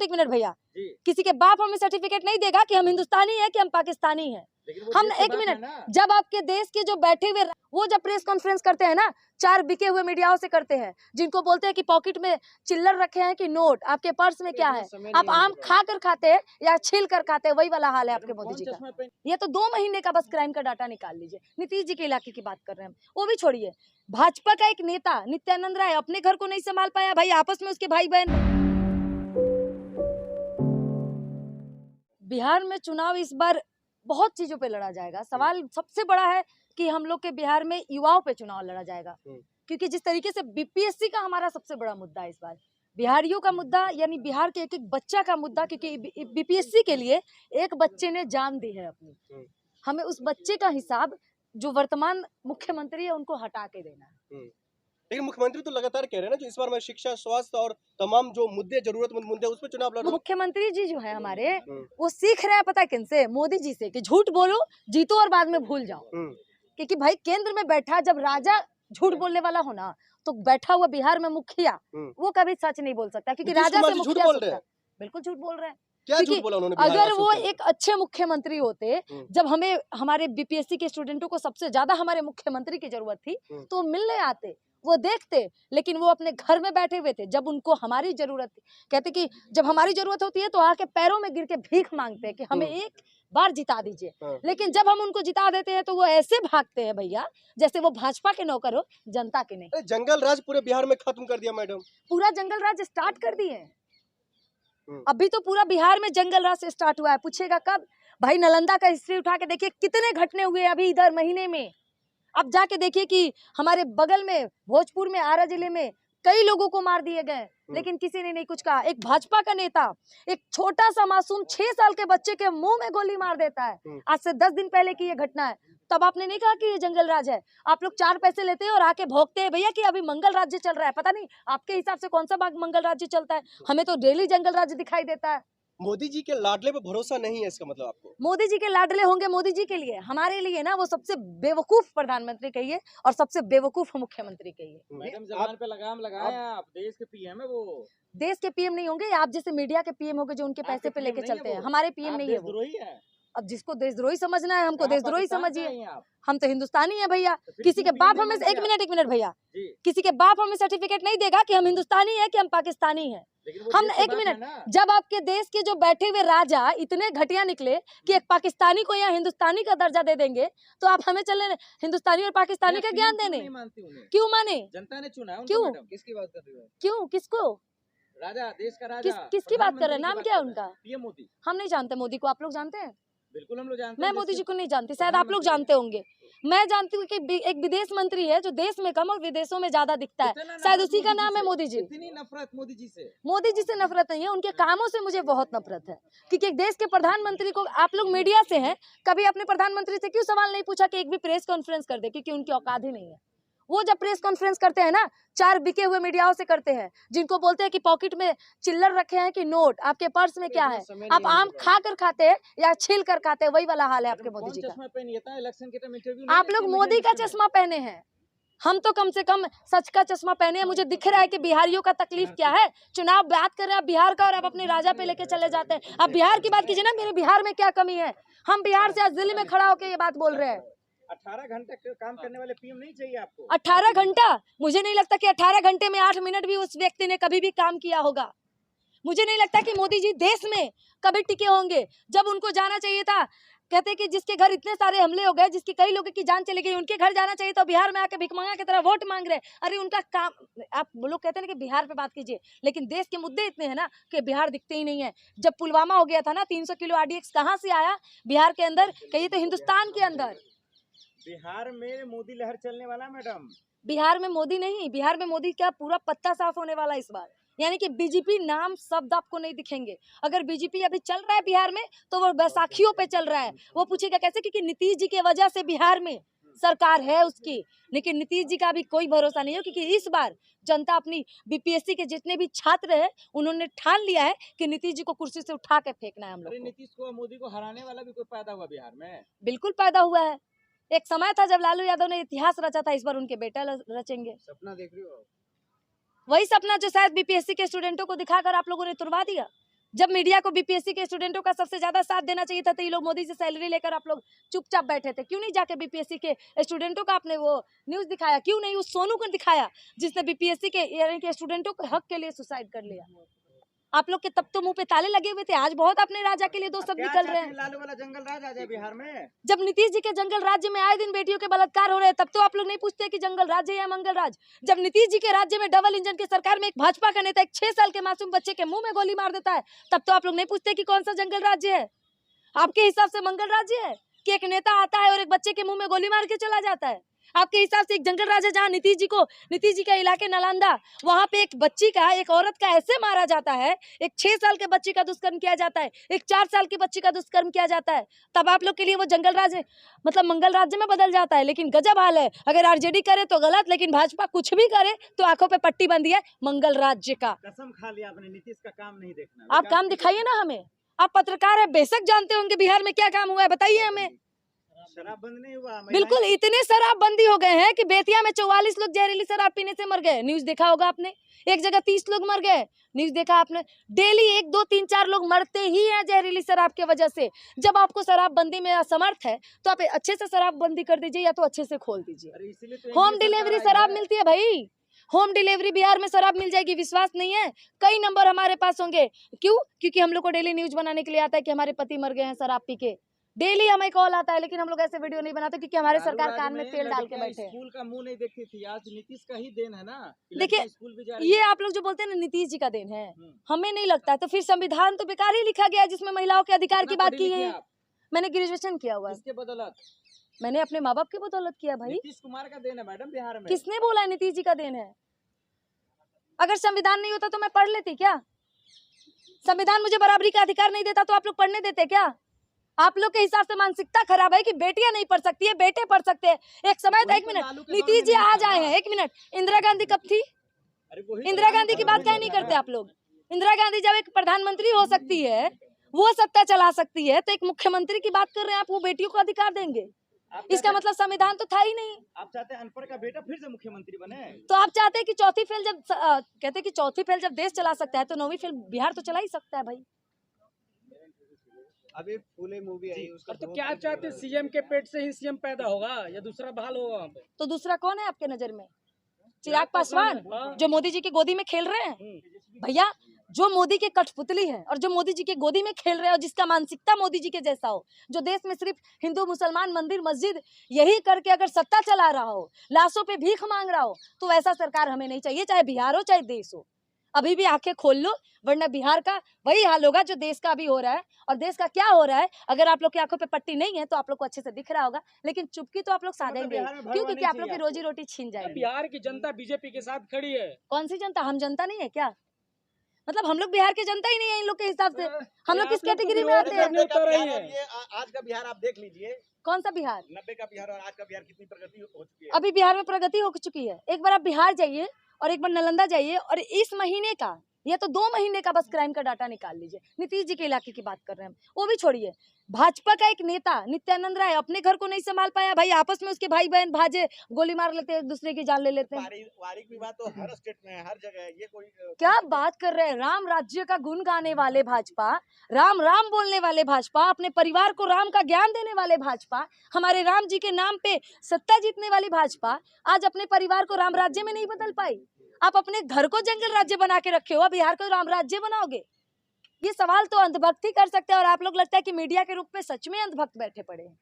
एक मिनट भैया, किसी के बाप हमें सर्टिफिकेट नहीं देगा कि हम हिंदुस्तानी है कि हम पाकिस्तानी है। हम एक मिनट, जब आपके देश के जो बैठे हुए वो जब प्रेस कॉन्फ्रेंस करते हैं ना, 4 बिके हुए मीडियाओं से करते हैं, जिनको बोलते हैं कि पॉकेट में चिल्लर रखे हैं कि नोट, आपके पर्स में क्या है, आप आम खा कर खाते हैं या छील कर खाते हैं, वही वाला हाल है आपके मोदी जी का। ये तो 2 महीने का बस क्राइम का डाटा निकाल लीजिए। नीतीश जी के इलाके की बात कर रहे हैं, वो भी छोड़िए। भाजपा का एक नेता नित्यानंद राय अपने घर को नहीं संभाल पाया भाई, आपस में उसके भाई बहन। बिहार में चुनाव इस बार बहुत चीजों पे लड़ा जाएगा। सवाल सबसे बड़ा है कि हम लोग के बिहार में युवाओं पे चुनाव लड़ा जाएगा, क्योंकि जिस तरीके से बीपीएससी का हमारा सबसे बड़ा मुद्दा है इस बार, बिहारियों का मुद्दा, यानी बिहार के एक एक बच्चा का मुद्दा, क्योंकि बीपीएससी के लिए एक बच्चे ने जान दी है अपनी। हमें उस बच्चे का हिसाब जो वर्तमान मुख्यमंत्री है उनको हटा के देना है। लेकिन मुख्यमंत्री तो लगातार कह रहे हैं ना, जो इस बार मैं शिक्षा, स्वास्थ्य और तमाम जो मुद्दे, जरूरतमंद मुद्दे, उस पर चुनाव लड़ रहा हूं। मुख्यमंत्री जी जो है हमारे, वो सीख रहे हैं पता है किनसे? मोदी जी से, कि झूठ बोलो, जीतो और बाद में भूल जाओ। क्योंकि भाई केंद्र में बैठा जब राजा झूठ बोलने वाला हो ना, तो बैठा हुआ बिहार में मुखिया वो कभी सच नहीं बोल सकता, क्योंकि राजा से मुखिया बिल्कुल झूठ बोल रहे हैं। क्या झूठ बोला उन्होंने? अगर वो एक अच्छे मुख्यमंत्री होते, जब हमें हमारे बीपीएससी के स्टूडेंटों को सबसे ज्यादा हमारे मुख्यमंत्री की जरूरत थी, तो मिलने आते, वो देखते, लेकिन वो अपने घर में बैठे हुए थे। जब उनको हमारी जरूरत थी, कहते कि जब हमारी जरूरत होती है तो आके पैरों में गिर के भीख मांगते हैं कि हमें एक बार जिता दीजिए। लेकिन जब हम उनको जिता देते हैं तो वो ऐसे भागते हैं भैया जैसे वो भाजपा के नौकर हो, जनता के नहीं। जंगल राज पूरे बिहार में खत्म कर दिया मैडम। पूरा जंगल राज स्टार्ट कर दिए। अभी तो पूरा बिहार में जंगल राज से स्टार्ट हुआ है, पूछेगा कब? भाई नालंदा का हिस्ट्री उठा के देखिए, कितने घटने हुए अभी इधर महीने में। अब जाके देखिए कि हमारे बगल में भोजपुर में, आरा जिले में कई लोगों को मार दिए गए, लेकिन किसी ने नहीं कुछ कहा। एक भाजपा का नेता एक छोटा सा मासूम 6 साल के बच्चे के मुंह में गोली मार देता है। आज से 10 दिन पहले की ये घटना है। तब आपने नहीं कहा कि ये जंगल राज है। आप लोग 4 पैसे लेते हैं और आके भोगते हैं भैया कि अभी मंगल राज्य चल रहा है। पता नहीं आपके हिसाब से कौन सा मंगल राज्य चलता है, हमें तो डेली जंगल राज्य दिखाई देता है। मोदी जी के लाडले पे भरोसा नहीं है, इसका मतलब आपको? मोदी जी के लाडले होंगे मोदी जी के लिए, हमारे लिए ना वो सबसे बेवकूफ प्रधानमंत्री कहिए और सबसे बेवकूफ मुख्यमंत्री कहिए। मैडम जबान पे लगाम लगाए, आप देश के पीएम है। वो देश के पीएम नहीं होंगे, आप जैसे मीडिया के पीएम होंगे जो उनके पैसे पे लेके चलते हैं। हमारे पीएम नहीं है वो। अब जिसको देशद्रोही समझना है, हमको देशद्रोही समझिए। हम तो हिंदुस्तानी है भैया। किसी के बाप हमें, एक मिनट भैया, किसी के बाप हमें सर्टिफिकेट नहीं देगा कि हम हिंदुस्तानी है कि हम पाकिस्तानी है। हम एक मिनट, जब आपके देश के जो बैठे हुए राजा इतने घटिया निकले कि एक पाकिस्तानी को यहाँ हिंदुस्तानी का दर्जा दे देंगे, तो आप हमें चले हिंदुस्तानी और पाकिस्तानी का ज्ञान देने? क्यों माने? जनता ने चुना। क्यों? किसकी बात कर रही हो? क्यों? किसको? राजा, देश का राजा। किसकी बात कर रहे हैं? नाम क्या है उनका? पीएम मोदी। हम नहीं जानते मोदी को, आप लोग जानते हैं? बिल्कुल हम लोग जानते हैं। मैं मोदी जी को नहीं जानती, शायद आप लोग जानते होंगे। मैं जानती हूँ कि एक विदेश मंत्री है जो देश में कम और विदेशों में ज्यादा दिखता है, शायद उसी का नाम है मोदी जी। इतनी नफरत मोदी जी से? मोदी जी से नफरत नहीं है, उनके कामों से मुझे बहुत नफरत है। क्योंकि एक देश के प्रधानमंत्री को, आप लोग मीडिया से हैं, कभी अपने प्रधानमंत्री से क्यों सवाल नहीं पूछा कि एक भी प्रेस कॉन्फ्रेंस कर दे? क्योंकि उनकी औकात ही नहीं है। वो जब प्रेस कॉन्फ्रेंस करते हैं ना, 4 बिके हुए मीडियाओं से करते हैं, जिनको बोलते हैं कि पॉकेट में चिल्लर रखे हैं कि नोट, आपके पर्स में क्या है, आप आम खा कर खाते हैं या छील कर खाते हैं, वही वाला हाल है आपके मोदी जी का। आप लोग मोदी का चश्मा पहने हैं, हम तो कम से कम सच का चश्मा पहने हैं। मुझे दिख रहा है कि बिहारियों का तकलीफ क्या है। चुनाव बात कर रहे हैं बिहार का और आप अपने राजा पे लेके चले जाते हैं। आप बिहार की बात कीजिए ना, मेरे बिहार में क्या कमी है। हम बिहार से आज दिल्ली में खड़ा होकर ये बात बोल रहे हैं। 18 घंटे काम करने वाले पीएम नहीं चाहिए आपको? 18 घंटा? मुझे नहीं लगता कि 18 घंटे में 8 मिनट भी उस व्यक्ति ने कभी भी काम किया होगा। मुझे नहीं लगता कि मोदी जी देश में कभी टिके होंगे। जब उनको जाना चाहिए था, कहते कि जिसके घर इतने सारे हमले हो गए, जिसकी कई लोगों की जान चली गई, उनके घर जाना चाहिए, तो बिहार में आके भिखमंगा की तरह वोट मांग रहे। अरे उनका काम, आप लोग कहते हैं कि बिहार पे बात कीजिए, लेकिन देश के मुद्दे इतने हैं ना कि बिहार दिखते ही नहीं है। जब पुलवामा हो गया था ना, 300 किलो RDX कहाँ से आया बिहार के अंदर? कहिए तो हिंदुस्तान के अंदर। बिहार में मोदी लहर चलने वाला मैडम। बिहार में मोदी नहीं, बिहार में मोदी का पूरा पत्ता साफ होने वाला इस बार। यानी कि बीजेपी नाम शब्द आपको नहीं दिखेंगे। अगर बीजेपी अभी चल रहा है बिहार में तो वो बैसाखियों पे चल रहा है। वो पूछेगा कैसे? क्योंकि नीतीश जी के वजह से बिहार में सरकार है उसकी, लेकिन नीतीश जी का भी कोई भरोसा नहीं है। क्योंकि इस बार जनता अपनी बीपीएससी के जितने भी छात्र हैं, उन्होंने ठान लिया है कि नीतीश जी को कुर्सी से उठा के फेंकना है हम लोग को। नीतीश को, मोदी को हराने वाला भी कोई पैदा हुआ बिहार में? बिल्कुल पैदा हुआ है। एक समय था जब लालू यादव ने इतिहास रचा था, इस बार उनके बेटा रचेंगे। सपना देख रही हो? वही सपना जो शायद बीपीएससी के स्टूडेंटों को दिखाकर आप लोगों ने तुड़वा दिया। जब मीडिया को बीपीएससी के स्टूडेंटों का सबसे ज्यादा साथ देना चाहिए था तो ये लोग मोदी से सैलरी लेकर आप लोग चुपचाप बैठे थे। क्यों नहीं जाके बीपीएससी के स्टूडेंटों का आपने वो न्यूज दिखाया? क्यों नहीं उस सोनू को दिखाया जिसने बीपीएससी के यानी कि स्टूडेंटों के हक के लिए सुसाइड कर लिया? आप लोग के तब तो मुंह पे ताले लगे हुए थे, आज बहुत अपने राजा के लिए दो शब्द निकल रहे हैं। लालू वाला जंगल राज आ जाए बिहार में। जब नीतीश जी के जंगल राज्य में आए दिन बेटियों के बलात्कार हो रहे हैं तब तो आप लोग नहीं पूछते कि जंगल राज्य या मंगल राज। जब नीतीश जी के राज्य में डबल इंजन की सरकार में एक भाजपा का नेता एक 6 साल के मासूम बच्चे के मुंह में गोली मार देता है तब तो आप लोग नहीं पूछते कि कौन सा जंगल राज्य है? आपके हिसाब से मंगल राज्य है कि एक नेता आता है और एक बच्चे के मुंह में गोली मार के चला जाता है? आपके हिसाब से एक जंगल राज है जहाँ नीतीश जी का इलाके नालंदा, वहां पे एक बच्ची का, एक औरत का ऐसे मारा जाता है, एक 6 साल के बच्ची का दुष्कर्म किया जाता है, एक 4 साल की बच्ची का दुष्कर्म किया जाता है, तब आप लोग के लिए वो जंगल राज है, मतलब मंगल राज्य में बदल जाता है। लेकिन गजब हाल है, अगर आरजेडी करे तो गलत, लेकिन भाजपा कुछ भी करे तो आंखों पे पट्टी बंदी है मंगल राज्य का। कसम खा लिया आपने, नीतीश का काम नहीं देखना। आप काम दिखाइए ना हमें, आप पत्रकार है, बेशक जानते होंगे बिहार में क्या काम हुआ है, बताइए हमें। शराब बंद नहीं हुआ। बिल्कुल, इतने शराबबंदी हो गए हैं कि बेतिया में 44 लोग जहरीली शराब पीने से मर गए, न्यूज देखा होगा आपने। एक जगह 30 लोग मर गए, न्यूज देखा आपने। डेली 1, 2, 3, 4 लोग मरते ही हैं जहरीली शराब की वजह से। जब आपको शराबबंदी में असमर्थ है तो आप अच्छे से शराबबंदी कर दीजिए या तो अच्छे से खोल दीजिए। होम डिलीवरी शराब मिलती है भाई, होम डिलीवरी बिहार में शराब मिल जाएगी, विश्वास नहीं है? कई नंबर हमारे पास होंगे। क्यों? क्योंकि हम लोग को डेली न्यूज बनाने के लिए आता है कि हमारे पति मर गए हैं शराब पी के, डेली हमें कॉल आता है, लेकिन हम लोग ऐसे वीडियो नहीं बनाते क्योंकि हमारे सरकार कान में तेल डाल के बैठे हैं। स्कूल का मुंह नहीं देखती थी, आज नीतीश का ही देन है ना। देखिए, स्कूल भी जा रही ये है। आप लोग जो बोलते हैं ना नीतीश जी का देन है, हमें नहीं लगता है। तो फिर संविधान तो बेकार ही लिखा गया है जिसमें महिलाओं के अधिकार की कितना बात पढ़ी की लिखी है। आप? मैंने ग्रेजुएशन किया हुआ है। किसके बदौलत? मैंने अपने माँ बाप की बदौलत किया भाई। नीतीश कुमार का देन है मैडम बिहार में। किसने बोला है नीतीश जी का देन है? अगर संविधान नहीं होता तो मैं पढ़ लेती क्या? संविधान मुझे बराबरी का अधिकार नहीं देता तो आप लोग पढ़ने देते क्या? आप लोग के हिसाब से मानसिकता खराब है कि बेटियां नहीं पढ़ सकती है, बेटे पढ़ सकते हैं। एक समय था, 1 मिनट, नीतीश जी आज आए हैं, 1 मिनट, इंदिरा गांधी कब थी? इंदिरा गांधी की बात क्या नहीं करते आप लोग? इंदिरा गांधी जब एक प्रधानमंत्री हो सकती है, वो सत्ता चला सकती है, तो एक मुख्यमंत्री की बात कर रहे हैं आप, वो बेटियों को अधिकार देंगे? इसका मतलब संविधान तो था ही नहीं। आप चाहते हैं अनपढ़ का बेटा फिर से मुख्यमंत्री बने? तो आप चाहते हैं कि चौथी फेल जब कहते हैं कि चौथी फेल जब देश चला सकता है तो 9वीं फेल बिहार तो चला ही सकता है भाई। अभी फूले मूवी आई उसका तो क्या चाहते, सीएम के पेट से ही सीएम पैदा होगा या दूसरा बहाल होगा वहाँ पे? तो दूसरा कौन है आपके नजर में? चिराग पासवान जो मोदी जी की गोदी में खेल रहे हैं? भैया, जो मोदी के कठपुतली है और जो मोदी जी के गोदी में खेल रहे हैं और जिसका मानसिकता मोदी जी के जैसा हो, जो देश में सिर्फ हिंदू मुसलमान मंदिर मस्जिद यही करके अगर सत्ता चला रहा हो, लाशों पे भीख मांग रहा हो, तो वैसा सरकार हमें नहीं चाहिए, चाहे बिहार हो चाहे देश हो। अभी भी आंखें खोल लो, वरना बिहार का वही हाल होगा जो देश का अभी हो रहा है। और देश का क्या हो रहा है, अगर आप लोग की आंखों पे पट्टी नहीं है तो आप लोग को अच्छे से दिख रहा होगा, लेकिन चुपकी तो आप लोग साधेंगे। क्यों? क्योंकि आप लोग की रोजी रोटी छीन जाएगी। बिहार की जनता बीजेपी के साथ खड़ी है। कौन सी जनता? हम जनता नहीं है क्या? मतलब हम लोग बिहार के जनता ही नहीं है इन लोग के हिसाब से? हम लोग किस कैटेगरी में आते हैं? आज का बिहार आप देख लीजिए, कौन सा बिहार? 90 का बिहार और आज का बिहार कितनी प्रगति हो चुकी है। अभी बिहार में प्रगति हो चुकी है। एक बार आप बिहार जाइए और एक बार नालंदा जाइए और इस महीने का या तो 2 महीने का बस क्राइम का डाटा निकाल लीजिए। नीतीश जी के इलाके की बात कर रहे हैं हम, वो भी छोड़िए। भाजपा का एक नेता नित्यानंद राय अपने घर को नहीं संभाल पाया भाई, आपस में उसके भाई बहन भाजे गोली मार लेते हैं, एक दूसरे की जान ले लेते हैं। पारिवारिक विवाद तो हर स्टेट में है, हर जगह है। ये कोई क्या बात कर रहे हैं? राम राज्य का गुण गाने वाले भाजपा, राम राम बोलने वाले भाजपा, अपने परिवार को राम का ज्ञान देने वाले भाजपा, हमारे राम जी के नाम पे सत्ता जीतने वाली भाजपा आज अपने परिवार को राम राज्य में नहीं बदल पाई। आप अपने घर को जंगल राज्य बना के रखे हो, अब बिहार को राम राज्य बनाओगे? ये सवाल तो अंधभक्त ही कर सकते हैं। और आप लोग लगता है कि मीडिया के रूप में सच में अंधभक्त बैठे पड़े हैं।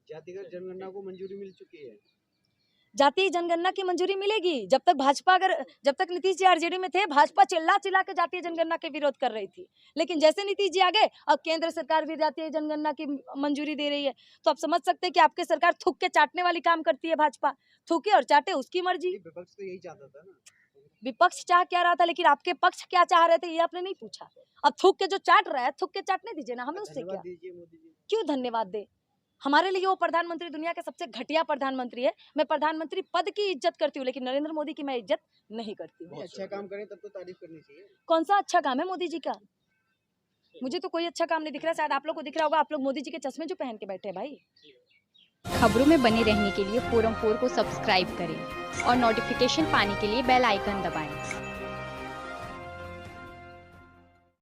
जातिगत जनगणना को मंजूरी मिल चुकी है। जाति जनगणना की मंजूरी मिलेगी जब तक नीतीश जी आरजेडी में थे, भाजपा चिल्ला चिल्ला के जातीय जनगणना के विरोध कर रही थी। लेकिन जैसे नीतीश जी आ गए, अब केंद्र सरकार भी जातीय जनगणना की मंजूरी दे रही है। तो आप समझ सकते हैं कि आपकी सरकार थूक के चाटने वाली काम करती है। भाजपा थूके और चाटे, उसकी मर्जी। विपक्ष तो यही चाहता था ना। विपक्ष चाह क्या रहा था, लेकिन आपके पक्ष क्या चाह रहे थे ये आपने नहीं पूछा। अब थूक के जो चाट रहा है, थूक के चाटने दीजिए ना, हमें उससे क्या। क्यों धन्यवाद दे? हमारे लिए वो प्रधानमंत्री दुनिया के सबसे घटिया प्रधानमंत्री है। मैं प्रधानमंत्री पद की इज्जत करती हूँ, लेकिन नरेंद्र मोदी की मैं इज्जत नहीं करती हूँ। अच्छा काम करें तब तो तारीफ करनी चाहिए। कौन सा अच्छा काम है मोदी जी का? मुझे तो कोई अच्छा काम नहीं दिख रहा। शायद आप लोग को दिख रहा होगा, आप लोग मोदी जी के चश्मे जो पहन के बैठे हैं भाई। खबरों में बने रहने के लिए फोरम 4 को सब्सक्राइब करें और नोटिफिकेशन पाने के लिए बेल आइकन दबाएं।